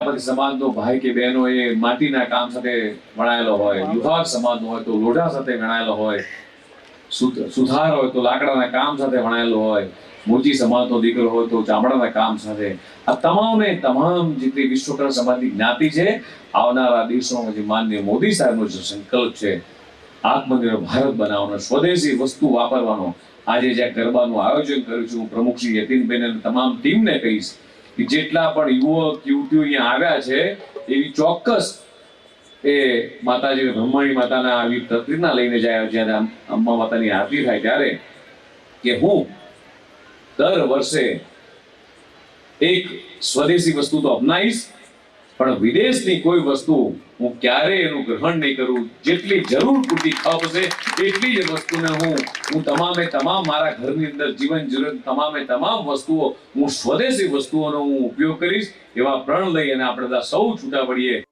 સમાજનો ભાઈ કે બહેનો એ માટીના કામ સાથે વણાયેલો હોય, લુહાર સમાજનો હોય તો લોઢા સાથે વણાયેલો હોય, સુથાર હોય તો લાકડાના કામ સાથે વણાયેલો હોય, મોચી સમાજનો દીકરો હોય તો ચામડાના કામ સાથે. આ તમામે તમામ જેટલી વિશ્વકર્મા સમાજની જ્ઞાતિ છે, આવનારા દિવસોમાં જે માનનીય મોદી સાહેબનો જે સંકલ્પ છે આત્મનિર્ભર ભારત બનાવવાનો, સ્વદેશી વસ્તુ વાપરવાનો, આજે જ્યાં ગરબાનું આયોજન કર્યું છે, હું પ્રમુખ શ્રી યતીનબેન અને તમામ ટીમને કહીશ કે જેટલા પણ યુવક યુવતીઓ અહીંયા આવ્યા છે એવી ચોક્કસ એ માતાજી બ્રહ્માણી માતાના આવી પ્રતિજ્ઞા લઈને જાય જ્યારે અંબા માતાની આરતી થાય ત્યારે કે હું દર વર્ષે એક સ્વદેશી વસ્તુ તો અપનાવીશ પણ વિદેશની કોઈ વસ્તુ હું ક્યારેય એનું ગ્રહણ નહીં કરું. જેટલી જરૂર પૂરતી ખપ છે એટલી જ વસ્તુને હું તમામે તમામ મારા ઘરની અંદર જીવન જરૂર તમામે તમામ વસ્તુઓ હું સ્વદેશી વસ્તુઓનો હું ઉપયોગ કરીશ એવા પ્રણ લઈ અને આપણે બધા સૌ છૂટા પડીએ.